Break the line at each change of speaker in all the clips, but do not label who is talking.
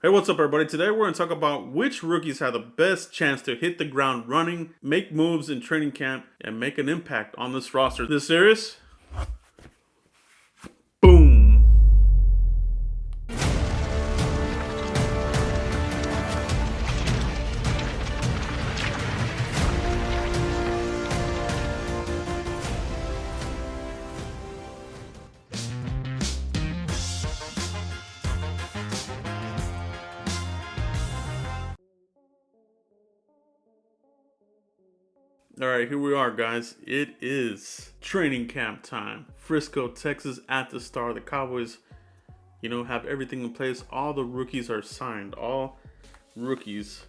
Hey, what's up, everybody? Today we're going to talk about which rookies have the best chance to hit the ground running, make moves in training camp, and make an impact on this roster. This serious? Boom! All right, here we are, guys. It is training camp time. Frisco, Texas, at the Star. The Cowboys, have everything in place. All the rookies are signed. All rookies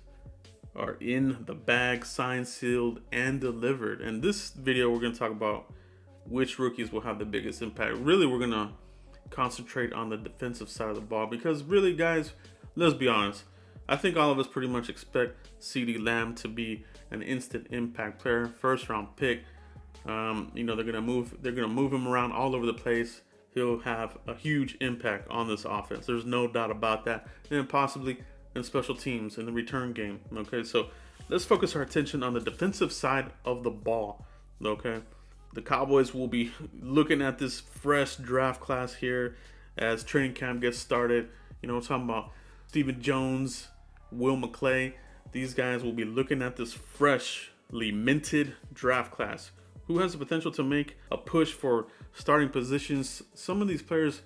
are in the bag, signed, sealed, and delivered. And this video, we're going to talk about which rookies will have the biggest impact. Really, we're going to concentrate on the defensive side of the ball because really, guys, let's be honest. I think all of us pretty much expect CeeDee Lamb to be an instant impact player, first round pick. They're gonna move him around all over the place. He'll have a huge impact on this offense. There's no doubt about that, and possibly in special teams in the return game. Okay, so let's focus our attention on the defensive side of the ball. Okay, the Cowboys will be looking at this fresh draft class here as training camp gets started. We're talking about Stephen Jones, Will McClay. These guys will be looking at this freshly minted draft class. Who has the potential to make a push for starting positions? Some of these players,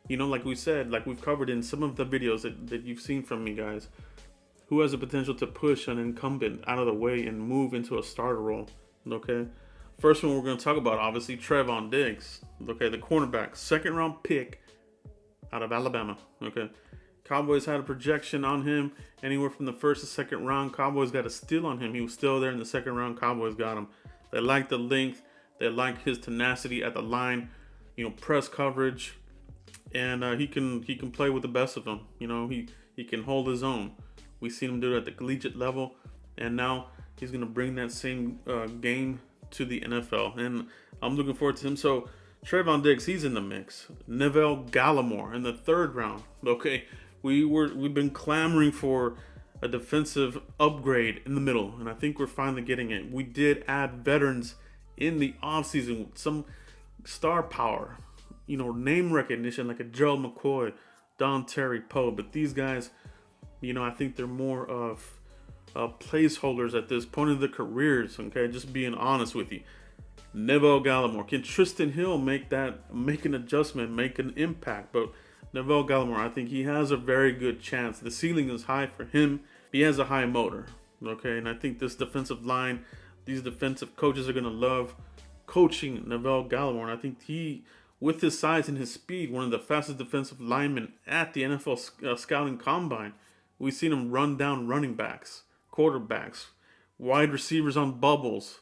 like we said, like we've covered in some of the videos that you've seen from me, guys. Who has the potential to push an incumbent out of the way and move into a starter role? Okay. First one we're going to talk about, obviously, Trayvon Diggs. Okay, the cornerback, second round pick out of Alabama. Okay. Cowboys had a projection on him anywhere from the first to second round. Cowboys got a steal on him. He was still there in the second round. Cowboys got him. They like the length. They like his tenacity at the line, press coverage, and he can play with the best of them. He can hold his own. We've seen him do it at the collegiate level, and now he's going to bring that same game to the NFL, and I'm looking forward to him. So Trayvon Diggs, he's in the mix. Neville Gallimore in the third round. Okay. We've been clamoring for a defensive upgrade in the middle, and I think we're finally getting it. We did add veterans in the offseason, some star power, name recognition like a Gerald McCoy, Don Terry Poe, but these guys, I think they're more of placeholders at this point of their careers. Okay, just being honest with you. Neville Gallimore, can Tristan Hill make an adjustment, make an impact? But Neville Gallimore, I think he has a very good chance. The ceiling is high for him. He has a high motor, okay? And I think this defensive line, these defensive coaches are going to love coaching Neville Gallimore. And I think he, with his size and his speed, one of the fastest defensive linemen at the NFL scouting combine. We've seen him run down running backs, quarterbacks, wide receivers on bubbles,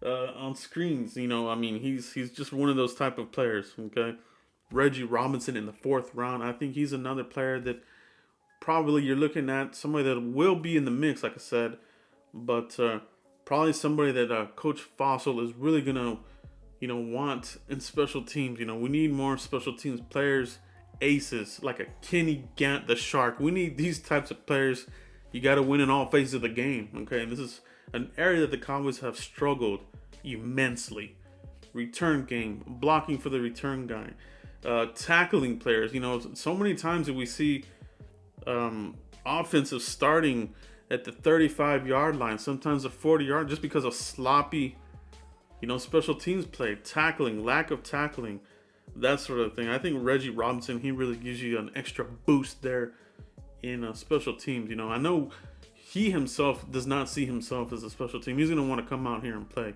on screens. He's just one of those type of players, okay? Reggie Robinson in the fourth round. I think he's another player that probably you're looking at, somebody that will be in the mix, like I said, but probably somebody that Coach Fossil is really gonna, want in special teams. We need more special teams players, aces like a Kenny Gant, the Shark. We need these types of players. You got to win in all phases of the game. Okay, and this is an area that the Cowboys have struggled immensely. Return game, blocking for the return guy. Tackling players, so many times that we see offensive starting at the 35-yard line, sometimes the 40-yard, just because of sloppy, special teams play, tackling, lack of tackling, that sort of thing. I think Reggie Robinson, he really gives you an extra boost there in special teams. I know he himself does not see himself as a special team. He's going to want to come out here and play,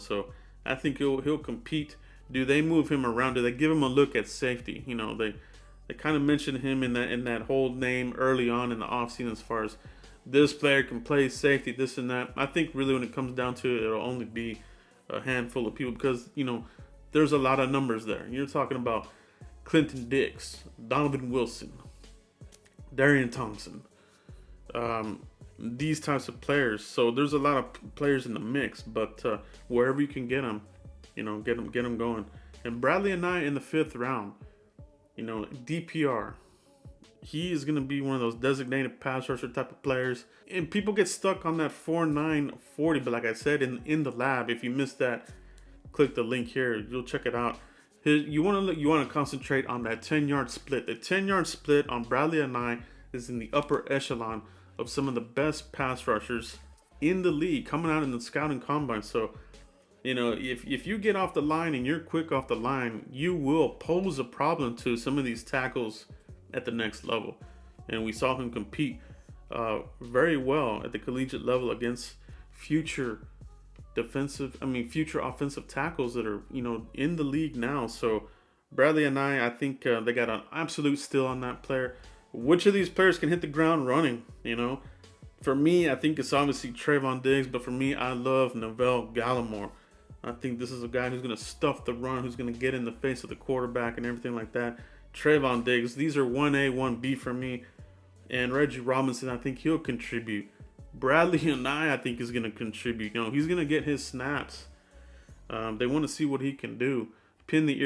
so I think he'll compete. Do they move him around? Do they give him a look at safety? They kind of mentioned him in that whole name early on in the offseason as far as this player can play safety, this and that. I think really when it comes down to it, it'll only be a handful of people because, there's a lot of numbers there. You're talking about Clinton Dix, Donovan Wilson, Darian Thompson, these types of players. So there's a lot of players in the mix, but wherever you can get them, get them going. And Bradley and I in the fifth round, DPR, he is going to be one of those designated pass rusher type of players. And people get stuck on that 4.9 40, but like I said in the lab, if you missed that, click the link here. You'll check it out. You want to concentrate on that 10-yard split. The 10-yard split on Bradley and I is in the upper echelon of some of the best pass rushers in the league coming out in the scouting combine. So, you know, if you get off the line and you're quick off the line, you will pose a problem to some of these tackles at the next level. And we saw him compete very well at the collegiate level against future offensive tackles that are, you know, in the league now. So Bradley and I think they got an absolute steal on that player. Which of these players can hit the ground running? You know, for me, I think it's obviously Trayvon Diggs, but for me, I love Neville Gallimore. I think this is a guy who's going to stuff the run, who's going to get in the face of the quarterback and everything like that. Trayvon Diggs, these are 1A, 1B for me. And Reggie Robinson, I think he'll contribute. Bradley and I think is going to contribute. You know, he's going to get his snaps. They want to see what he can do. Pin his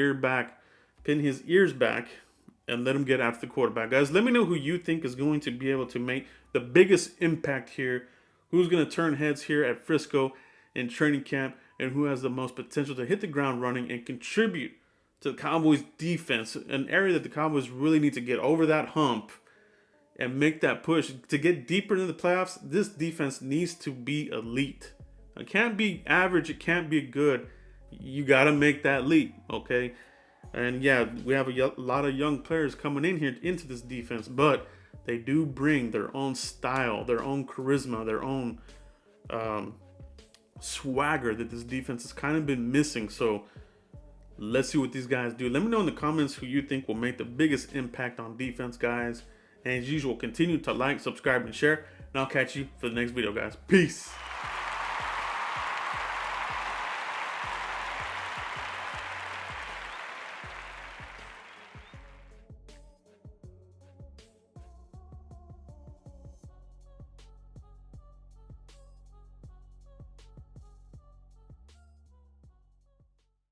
ears back, and let him get after the quarterback. Guys, let me know who you think is going to be able to make the biggest impact here. Who's going to turn heads here at Frisco in training camp, and who has the most potential to hit the ground running and contribute to the Cowboys defense, an area that the Cowboys really need to get over that hump and make that push. To get deeper into the playoffs, this defense needs to be elite. It can't be average. It can't be good. You got to make that leap, okay? And yeah, we have a lot of young players coming in here into this defense, but they do bring their own style, their own charisma, their own swagger that this defense has kind of been missing. So let's see what these guys do. Let me know in the comments who you think will make the biggest impact on defense, guys. And as usual, continue to like, subscribe, and share. And I'll catch you for the next video, guys. Peace.